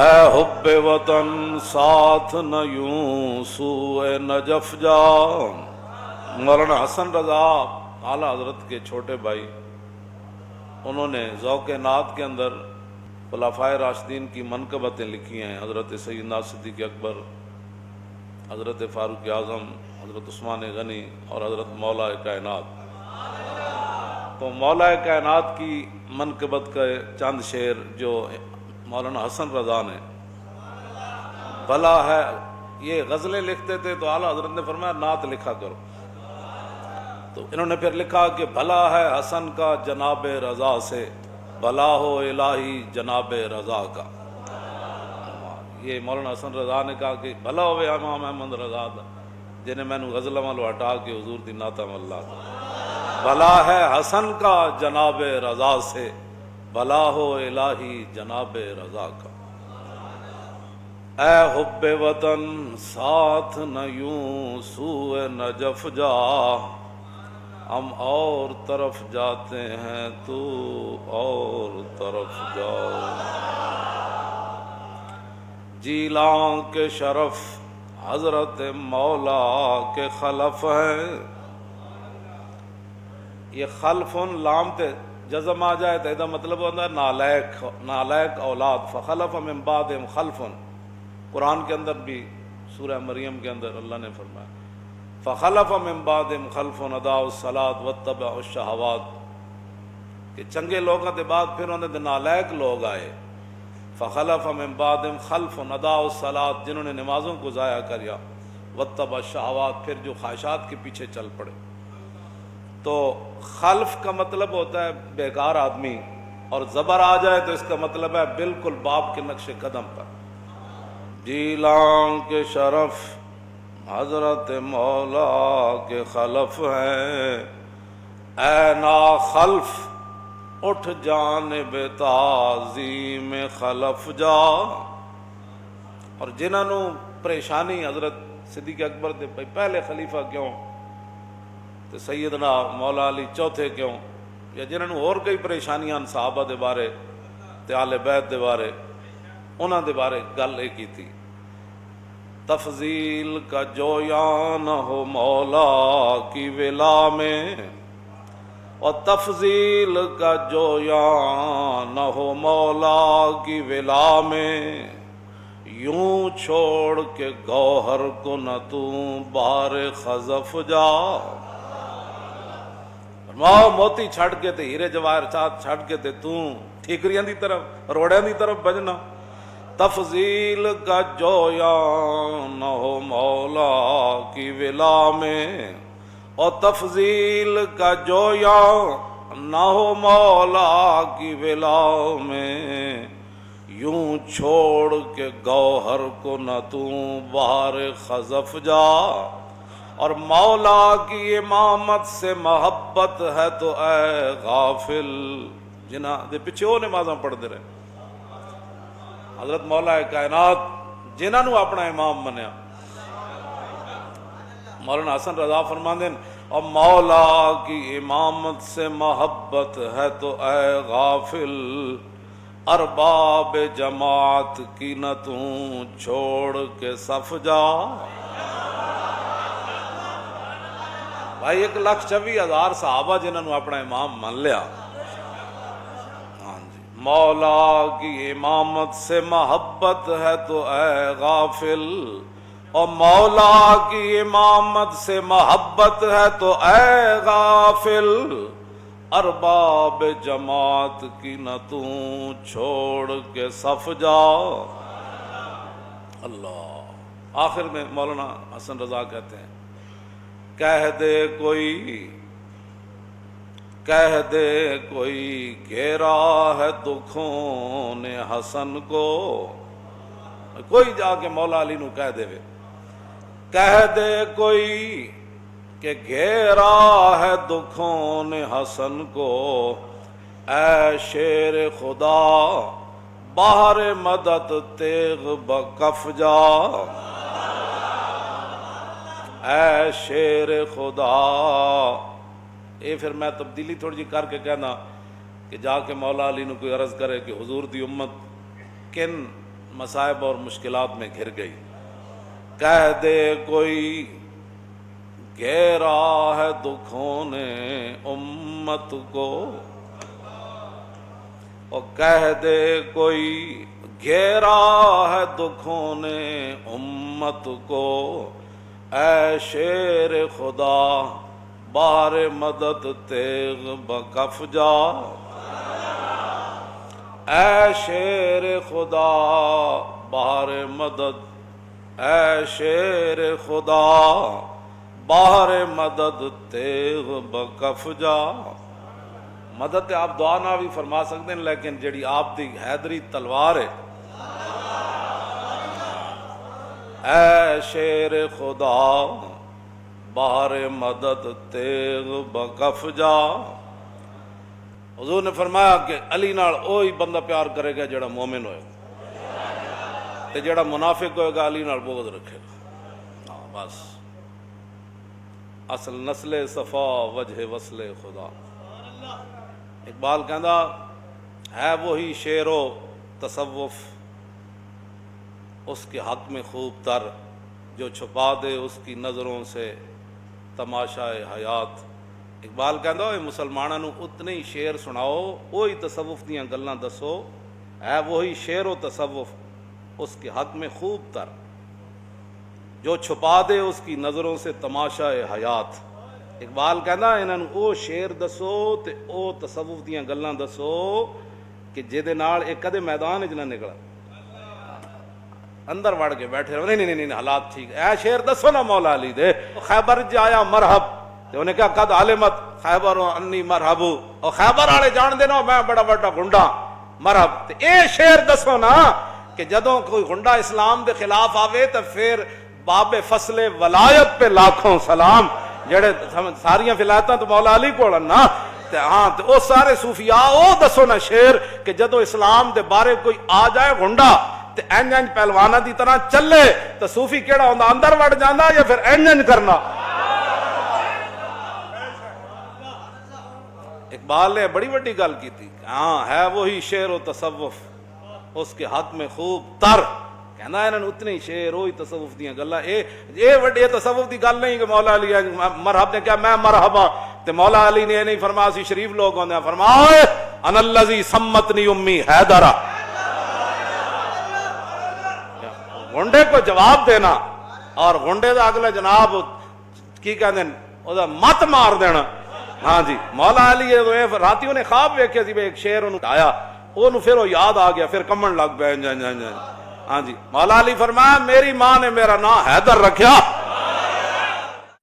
اے حب وطن ساتھ نہ یوں سوئے نجف جا۔ مولانا حسن رضا اعلیٰ حضرت کے چھوٹے بھائی، انہوں نے ذوق نعت کے اندر خلفائے راشدین کی منقبتیں لکھی ہیں، حضرت سیدنا صدیق اکبر، حضرت فاروق اعظم، حضرت عثمان غنی اور حضرت مولا کائنات۔ تو مولا کائنات کی منقبت کا چند شعر جو مولانا حسن رضا نے بھلا ہے، یہ غزلیں لکھتے تھے تو اعلیٰ حضرت نے فرمایا نعت لکھا کرو، تو انہوں نے پھر لکھا کہ بھلا ہے حسن کا جناب رضا سے، بھلا ہو الہی جناب رضا کا۔ یہ مولانا حسن رضا نے کہا کہ بھلا ہوئے امام احمد رضا دا جنہیں میں نے غزل والو ہٹا کے حضور دی نعتہ ملا دا۔ بھلا ہے حسن کا جناب رضا سے، بھلا ہو الہی جناب رضا کا۔ اے حب وطن ساتھ نہ یوں سوئے نجف جا، ہم اور طرف جاتے ہیں تو اور طرف جاؤ۔ جیلاں کے شرف حضرت مولا کے خلف ہے، یہ خلف لام تے جزم آ جائے تو یہ مطلب ہوتا ہے نالائق اولاد، فخلف من بعدہم خلف۔ قرآن کے اندر بھی سورہ مریم کے اندر اللہ نے فرمایا فخلف من بعدہم خلف اضاعوا الصلاۃ واتبعوا الشہوات، کہ چنگے لوگوں کے بعد پھر انہوں نے نالائق لوگ آئے، فخلف من بعدہم خلف اضاعوا الصلاۃ، جنہوں نے نمازوں کو ضائع کیا، واتبعوا الشہوات، پھر جو خواہشات کے پیچھے چل پڑے۔ تو خلف کا مطلب ہوتا ہے بیکار آدمی، اور زبر آ جائے تو اس کا مطلب ہے بالکل باپ کے نقش قدم پر۔ جیلاں کے شرف حضرت مولا کے خلف ہیں، اے نا خلف اٹھ جانب تعظیم خلف جا۔ اور جنہوں پریشانی حضرت صدیق اکبر دے پہلے خلیفہ کیوں تے سیدنا مولا علی چوتھے کیوں، یا جنہوں اور کئی پریشانیاں صحابہ دے بارے تے آل بیت دے بارے، انہاں دے بارے گل ایک ہی تھی، تفضیل کا جویاں نہ ہو مولا کی ولا میں، اور تفضیل کا جویاں نہ ہو مولا کی ولا میں، یوں چھوڑ کے گوہر کو نہ تو بار خزف جا۔ موتی چھڑ کے تے ہیرے جواہر چاند چھڑ کے تے ٹھیکریاں دی طرف روڑیاں دی طرف بجنا۔ تفضیل کا جویاں نہ ہو مولا کی ولا میں، اور تفضیل کا جویاں نہ ہو مولا کی ولا میں، یوں چھوڑ کے گوہر کو نہ تو بہر خزف جا۔ اور مولا کی امامت سے محبت ہے تو اے غافل، جنہاں دے پیچھے وہ نمازاں پڑھ دے رہے، حضرت مولا کائنات جنہاں نو اپنا امام منیا۔ مولانا حسن رضا فرماندے ہیں اور مولا کی امامت سے محبت ہے تو اے غافل، ارباب جماعت کی نہ تو چھوڑ کے صف جا۔ بھائی 1,24,000 صحابہ جنہوں نے اپنا امام مان لیا۔ مولا کی امامت سے محبت ہے تو اے غافل، اور مولا کی امامت سے محبت ہے تو اے غافل، ارباب جماعت کی نہ تو چھوڑ کے صف جا۔ اللہ۔ آخر میں مولانا حسن رضا کہتے ہیں کہہ دے کوئی گھیرا ہے دکھوں نے حسن کو، کوئی جا کے مولا علی نو کہہ دے، کہہ دے کوئی کہ گھیرا ہے دکھوں نے حسن کو، اے شیر خدا باہر مدد تیغ بکف جا۔ اے شیر خدا، یہ پھر میں تبدیلی تھوڑی جی کر کے کہنا کہ جا کے مولا علی نو کوئی عرض کرے کہ حضور دی امت کن مصائب اور مشکلات میں گھر گئی. کہہ دے کوئی گھیرا ہے دکھوں نے امت کو، اور کہہ دے کوئی گھیرا ہے دکھوں نے امت کو، اے شیر خدا بہر مدد تیغ بکف جا، اے شیر خدا بہر مدد، اے شیر خدا بہر مدد تیغ بکف جا. مدد آپ دعا نہ بھی فرما سکتے ہیں، لیکن جڑی آپ دی حیدری تلوار ہے، اے شیر خدا بہر مدد تیغ بکف جا. حضور نے فرمایا کہ علی نال وہی بندہ پیار کرے گا جڑا مومن ہوئے گا، تے جڑا منافق ہوئے گا علی نال بغض رکھے گا. بس اصل نسل صفا وجہ وصل خدا. اقبال کہندا ہے وہی شعر و تصوف اس کے حق میں خوب تر، جو چھپا دے اس کی نظروں سے تماشائے حیات. اقبال کہندا اے مسلماناں نوں اتنے ہی شعر سناؤ، وہی تصوف دیاں گلاں دسو، ہے وہی شعر و تصوف اس کے حق میں خوب تر، جو چھپا دے اس کی نظروں سے تماشائے حیات. اقبال کہندا انہاں نوں او شعر دسو تے او تصوف دیاں گلاں دسو کہ جے نال ایک کدے میدان وچ نہ نکلا، اندر وڑ کے بیٹھے رہو. نہیں نہیں نہیں حالات ٹھیک. اے شعر دسو نا مولا علی دے. خیبر جایا مرحب تے انہیں کہا قد علمت خیبر انی مرحب، اور خیبر والے جان دے نا میں بڑا بڑا گنڈا مرحب. تے اے شعر دسو نا کہ جدوں کوئی گنڈا اسلام دے خلاف آوے تے پھر باب فصل ولایت پہ لاکھوں سلام. جڑے ساریاں ولایتاں تو مولا علی کول نا، تے ہاں تے او سارے صوفیاء او دسو نا شعر کہ جدوں اسلام دے بارے کوئی آ جائے گنڈا تے انج انج پہلوانا دی طرح چلے تے صوفی کیڑا ہوندا، اندر وڑ جاندا یا پھر انج انج کرنا. اقبال نے بڑی بڑی گل کی تھی. ہاں ہے وہی شعر و تصوف اس کے حق میں خوب تر. کہنا انہوں نے اتنے ہی شعر وہی تصوف دیاں گلاں. اے وڈے تصوف دی گل نہیں کہ مولا علی مرحب نے کیا میں مرحبا تے مولا علی نے نہیں فرمایا سی شریف لوگ ہوندے ہیں. فرمایا انا الذی سمتنی امی حیدرہ. گنڈے کو جواب دینا اور گنڈے دا اگلے جناب کی کہندے او دا مت مار دینا. ہاں جی مولا علی راتی نے خواب ویکھے سی ایک شعر انہوں آیا، انہوں پھر وہ یاد آ گیا، پھر کمن لگ پیا. ہاں جی مولا علی فرمایا میری ماں نے میرا نام حیدر رکھیا